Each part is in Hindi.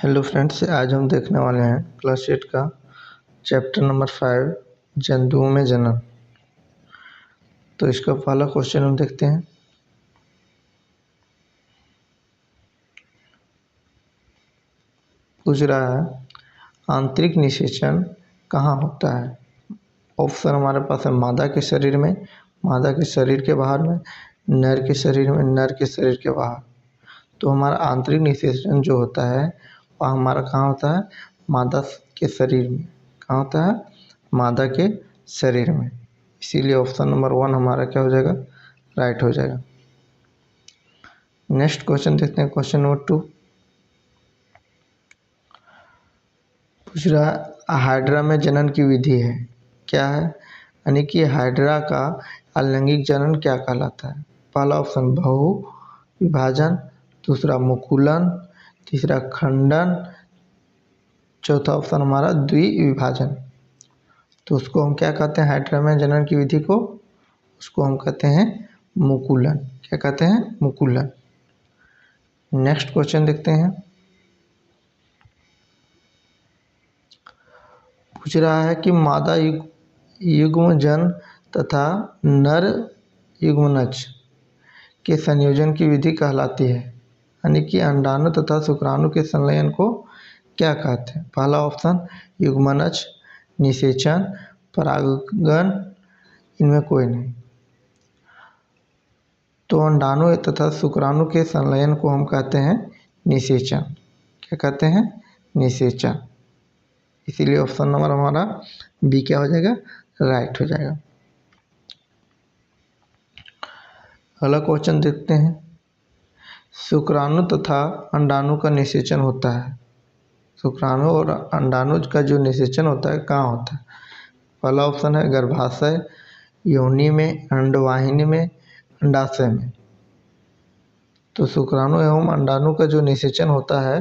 हेलो फ्रेंड्स, आज हम देखने वाले हैं क्लास 8 का चैप्टर नंबर 5 जंतुओं में जनन। तो इसका पहला क्वेश्चन हम देखते हैं। पूछ रहा है आंतरिक निषेचन कहाँ होता है। ऑप्शन हमारे पास है मादा के शरीर में, मादा के शरीर के बाहर में, नर के शरीर में, नर के शरीर के बाहर। तो हमारा आंतरिक निषेचन जो होता है वह हमारा कहाँ होता है, मादा के शरीर में। कहाँ होता है, मादा के शरीर में। इसीलिए ऑप्शन नंबर 1 हमारा क्या हो जाएगा, राइट हो जाएगा। नेक्स्ट क्वेश्चन देखते हैं, क्वेश्चन नंबर 2। पूछ रहा है हाइड्रा में जनन की विधि है, क्या है, यानी कि हाइड्रा का अलैंगिक जनन क्या कहलाता है। पहला ऑप्शन बहु विभाजन, दूसरा मुकुलन, तीसरा खंडन, चौथा ऑप्शन हमारा द्विविभाजन। तो उसको हम क्या कहते हैं, हाइड्रा में जनन की विधि को, उसको हम कहते हैं मुकुलन। क्या कहते हैं, मुकुलन। नेक्स्ट क्वेश्चन देखते हैं। पूछ रहा है कि मादा युग्मजन तथा नर युग्मनज के संयोजन की विधि कहलाती है, यानी कि अंडाणु तथा शुक्राणु के संलयन को क्या कहते हैं। पहला ऑप्शन युग्मनज, निषेचन, परागण, इनमें कोई नहीं। तो अंडाणु तथा शुक्राणु के संलयन को हम कहते हैं निषेचन। क्या कहते हैं, निषेचन। इसीलिए ऑप्शन नंबर हमारा बी क्या हो जाएगा, राइट हो जाएगा। अगला क्वेश्चन देखते हैं। शुक्राणु तथा अंडाणु का निषेचन होता है, शुक्राणु और अंडाणु का जो निषेचन होता है कहाँ होता है। पहला ऑप्शन है गर्भाशय, योनि में, अंडवाहिनी में, अंडाशय में। तो शुक्राणु एवं अंडाणु का जो निषेचन होता है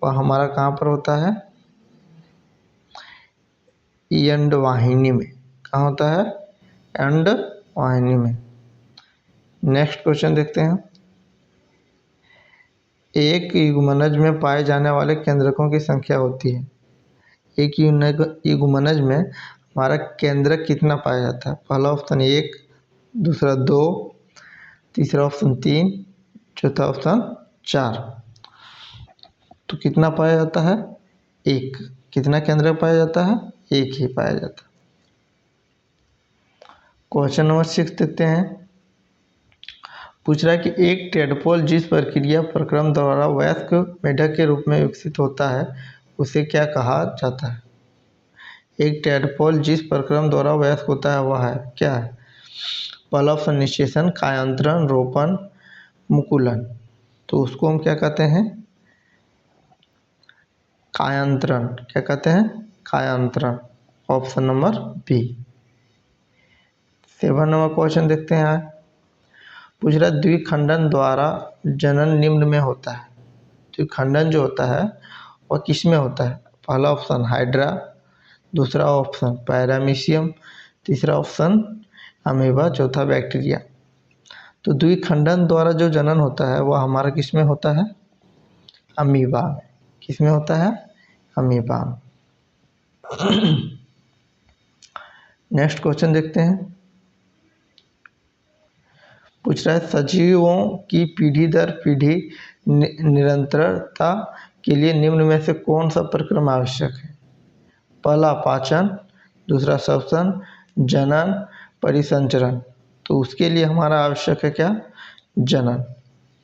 वह हमारा कहाँ पर होता है, अंडवाहिनी में। कहाँ होता है, अंडवाहिनी में। नेक्स्ट क्वेश्चन देखते हैं। एक युग्मनज में पाए जाने वाले केंद्रकों की संख्या होती है। एक युग्मनज में हमारा केंद्रक कितना पाया जाता है। पहला ऑप्शन 1, दूसरा 2, तीसरा ऑप्शन 3, चौथा ऑप्शन 4। तो कितना पाया जाता है, 1। कितना केंद्रक पाया जाता है, 1 ही पाया जाता है। क्वेश्चन नंबर 6 देखते हैं। पूछ रहा है कि एक टेडपोल जिस प्रक्रिया प्रक्रम द्वारा वयस्क मेढक के रूप में विकसित होता है उसे क्या कहा जाता है। एक टेडपोल जिस प्रक्रम द्वारा वयस्क होता है वह है, क्या है। पहला ऑप्शन निषेचन, कायांतरण, रोपण, मुकुलन। तो उसको हम क्या कहते हैं, कायांतरण। क्या कहते हैं, कायांतरण। Option number B. 7 number question देखते हैं। पूछ रहा है द्विखंडन द्वारा जनन निम्न में होता है। द्विखंडन जो होता है वह किस में होता है। पहला ऑप्शन हाइड्रा, दूसरा ऑप्शन पैरामीशियम, तीसरा ऑप्शन अमीबा, चौथा बैक्टीरिया। तो द्विखंडन द्वारा जो जनन होता है वह हमारा किस में होता है, अमीबा में। किस में होता है, अमीबा में। नेक्स्ट क्वेश्चन देखते हैं। पूछ रहा है सजीवों की पीढ़ी दर पीढ़ी निरंतरता के लिए निम्न में से कौन सा प्रक्रम आवश्यक है। पहला पाचन, दूसरा श्वसन, जनन, परिसंचरण। तो उसके लिए हमारा आवश्यक है क्या, जनन।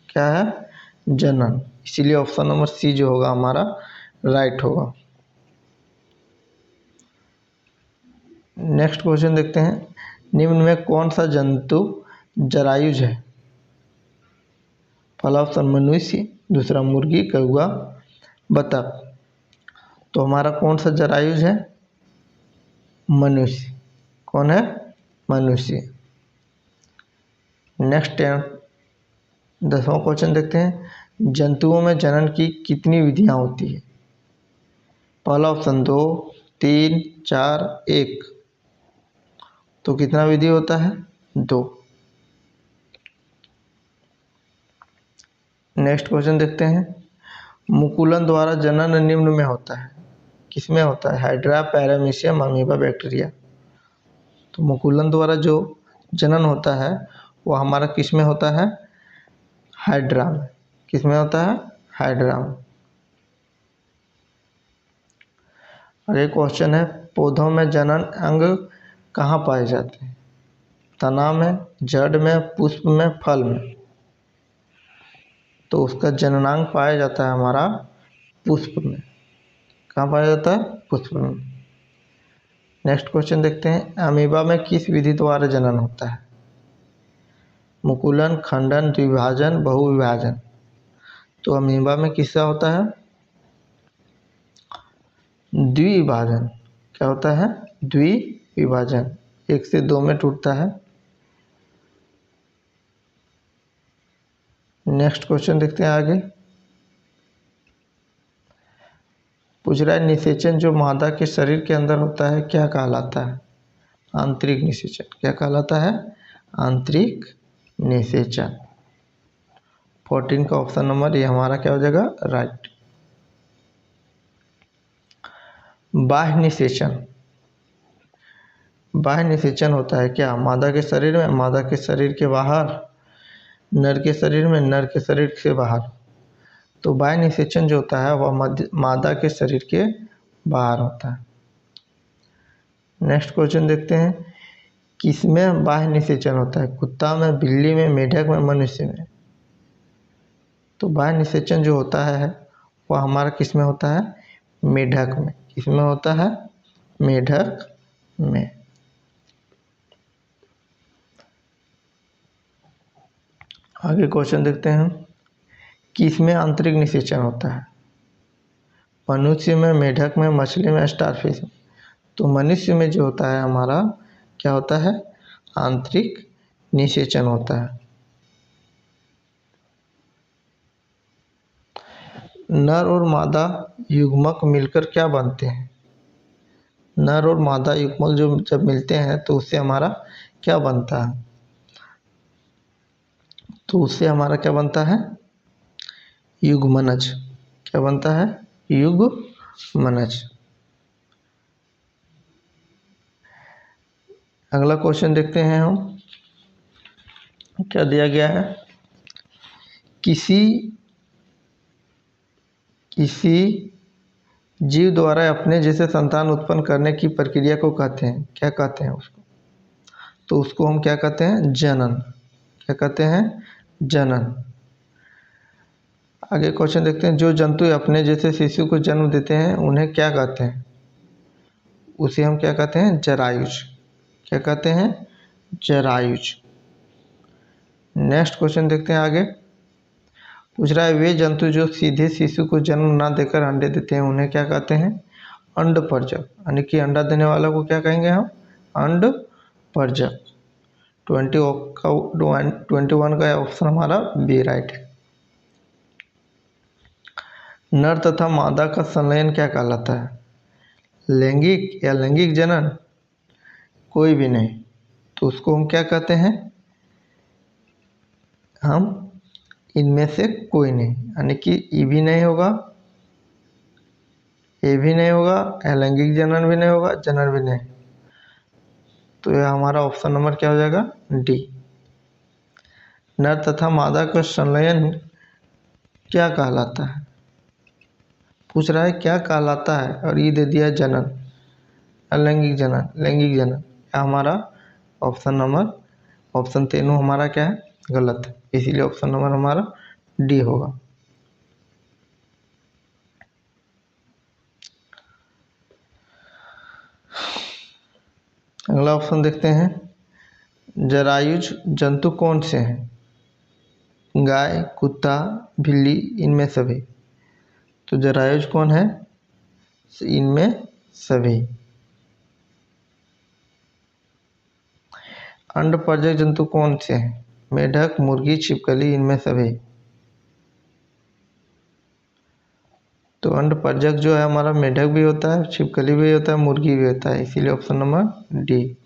क्या है, जनन। इसीलिए ऑप्शन नंबर सी जो होगा हमारा राइट होगा। नेक्स्ट क्वेश्चन देखते हैं। निम्न में कौन सा जंतु जरायुज है। पहला ऑप्शन मनुष्य, दूसरा मुर्गी, कौवा, बतख। तो हमारा कौन सा जरायुज है, मनुष्य। कौन है, मनुष्य। नेक्स्ट 10वां क्वेश्चन देखते हैं। जंतुओं में जनन की कितनी विधियां होती है। पहला ऑप्शन 2, 3, 4, 1। तो कितना विधि होता है, 2। नेक्स्ट क्वेश्चन देखते हैं। मुकुलन द्वारा जनन निम्न में होता है, किसमें होता है? Hydra, paramecium, amoeba, bacteria. तो मुकुलन द्वारा जो जनन होता है वो हमारा किस में होता है? हाइड्रा में। किस में होता है? हाइड्रा में। और एक क्वेश्चन है, पौधों में जनन अंग कहाँ पाए जाते हैं? तना में, जड़ में, पुष्प में, फल में। तो उसका जननांग पाया जाता है हमारा पुष्प में। कहाँ पाया जाता है? पुष्प में। नेक्स्ट क्वेश्चन देखते हैं, अमीबा में किस विधि द्वारा जनन होता है? मुकुलन, खंडन, द्विभाजन, बहुविभाजन। तो अमीबा में किसका होता है? द्विविभाजन। क्या होता है? द्विविभाजन। 1 से 2 में टूटता है। नेक्स्ट क्वेश्चन देखते हैं आगे। पूछ रहा है, निषेचन जो मादा के शरीर के अंदर होता है क्या कहलाता है? आंतरिक निषेचन। क्या कहलाता है? आंतरिक निषेचन। 14 का ऑप्शन नंबर ये हमारा क्या हो जाएगा? राइट। बाह्य निषेचन। बाह्य निषेचन होता है क्या? मादा के शरीर में, मादा के शरीर के बाहर, नर के शरीर में, नर के शरीर से बाहर। तो बाह्य निषेचन जो होता है वह मादा के शरीर के बाहर होता है। नेक्स्ट क्वेश्चन देखते हैं, किसमें बाह्य निषेचन होता है? कुत्ता में, बिल्ली में, मेढक में, मनुष्य में। तो बाह्य निषेचन जो होता है वह हमारा किस में होता है? मेढक में। किसमें होता है? मेढक में। आगे क्वेश्चन देखते हैं, किसमें आंतरिक निषेचन होता है? मनुष्य में, मेढक में, मछली में, स्टारफिश में। तो मनुष्य में जो होता है हमारा क्या होता है? आंतरिक निषेचन होता है। नर और मादा युग्मक मिलकर क्या बनते हैं? नर और मादा युग्मक जो जब मिलते हैं तो उससे हमारा क्या बनता है? तो उससे हमारा क्या बनता है? युग्मनज। क्या बनता है? युग्मनज। अगला क्वेश्चन देखते हैं हम, क्या दिया गया है, किसी जीव द्वारा अपने जैसे संतान उत्पन्न करने की प्रक्रिया को कहते हैं, क्या कहते हैं उसको? तो उसको हम क्या कहते हैं? जनन। क्या कहते हैं? जनन। आगे क्वेश्चन देखते हैं, जो जंतु अपने जैसे शिशु को जन्म देते हैं उन्हें क्या कहते हैं? उसे हम क्या कहते हैं? जरायुज। क्या कहते हैं? जरायुज। नेक्स्ट क्वेश्चन देखते हैं आगे। पूछ रहा है, वे जंतु जो सीधे शिशु को जन्म ना देकर अंडे देते हैं उन्हें क्या कहते हैं? अंडपरजक। यानी कि अंडा देने वाला को क्या कहेंगे हम? अंडपरजक। 21 का ऑप्शन हमारा बी राइट है। नर तथा मादा का संलयन क्या कहलाता है? लैंगिक या लैंगिक जनन? कोई भी नहीं। तो उसको हम क्या कहते हैं? हम इनमें से कोई नहीं, यानी कि ई भी नहीं होगा, ए भी नहीं होगा, अलैंगिक जनन भी नहीं होगा, जनन भी नहीं। तो यह हमारा ऑप्शन नंबर क्या हो जाएगा? डी। नर तथा मादा का संलयन क्या कहलाता है? पूछ रहा है क्या कहलाता है और ये दे दिया जनन। अलैंगिक जनन, लैंगिक जनन। यह हमारा ऑप्शन तीनों हमारा क्या है? गलत है। इसीलिए ऑप्शन नंबर हमारा डी होगा। अगला ऑप्शन देखते हैं, जरायुज जंतु कौन से हैं? गाय, कुत्ता, बिल्ली, इनमें सभी। तो जरायुज कौन है? इनमें सभी। अंडपरजक जंतु कौन से हैं? मेढक, मुर्गी, छिपकली, इनमें सभी। तो अंडपरजक जो है हमारा मेढक भी होता है, छिपकली भी होता है, मुर्गी भी होता है, इसीलिए ऑप्शन नंबर डी।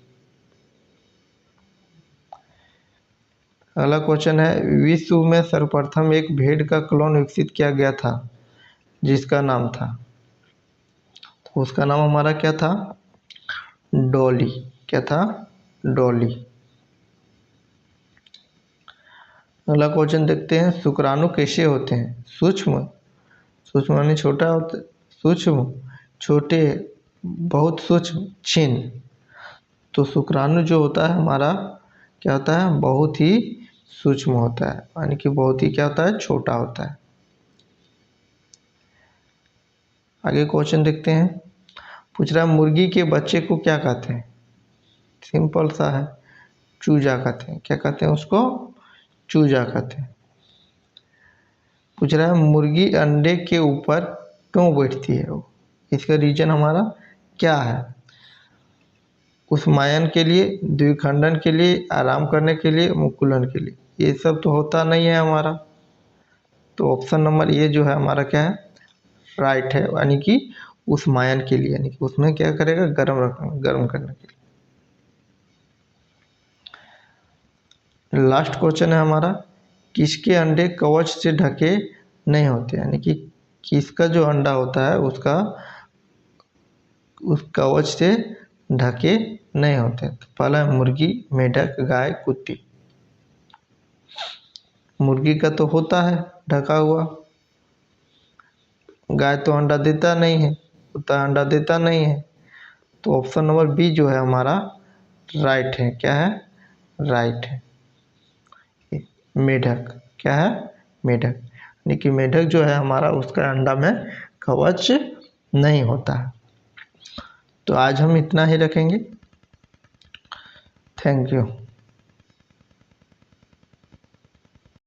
अगला क्वेश्चन है, विश्व में सर्वप्रथम एक भेड़ का क्लोन विकसित किया गया था, जिसका नाम था, तो उसका नाम हमारा क्या था? डॉली। क्या था? डॉली। अगला क्वेश्चन देखते हैं, शुक्राणु कैसे होते हैं? सूक्ष्म। सूक्ष्म यानी छोटा होता, सूक्ष्म, छोटे, बहुत सूक्ष्म, क्षीण। तो शुक्राणु जो होता है हमारा क्या होता है? बहुत ही सूक्ष्म होता है, यानी कि बहुत ही क्या होता है? छोटा होता है। आगे क्वेश्चन देखते हैं, पूछ रहा है मुर्गी के बच्चे को क्या कहते हैं? सिंपल सा है, चूजा कहते हैं। क्या कहते हैं उसको? चूजा कहते हैं। पूछ रहा है मुर्गी अंडे के ऊपर क्यों बैठती है वो? इसका रीजन हमारा क्या है? कुसुमायन के लिए, द्विखंडन के लिए, आराम करने के लिए, मुकुलन के लिए। ये सब तो होता नहीं है हमारा, तो ऑप्शन नंबर ए जो है हमारा क्या है? राइट है, यानी कि कुसुमायन के लिए, यानी कि उसमें क्या करेगा? गर्म करने के लिए। लास्ट क्वेश्चन है हमारा, किसके अंडे कवच से ढके नहीं होते? यानी कि किसका जो अंडा होता है उसका उस कवच से ढके नहीं होते? तो पहला है मुर्गी, मेढक, गाय, कुत्ती। मुर्गी का तो होता है ढका हुआ, गाय तो अंडा देता नहीं है, कुत्ता अंडा देता नहीं है, तो ऑप्शन नंबर बी जो है हमारा राइट है। क्या है? राइट है, मेढक। क्या है? मेढक, यानी कि मेढक जो है हमारा उसका अंडा में कवच नहीं होता है। तो आज हम इतना ही रखेंगे। Thank you.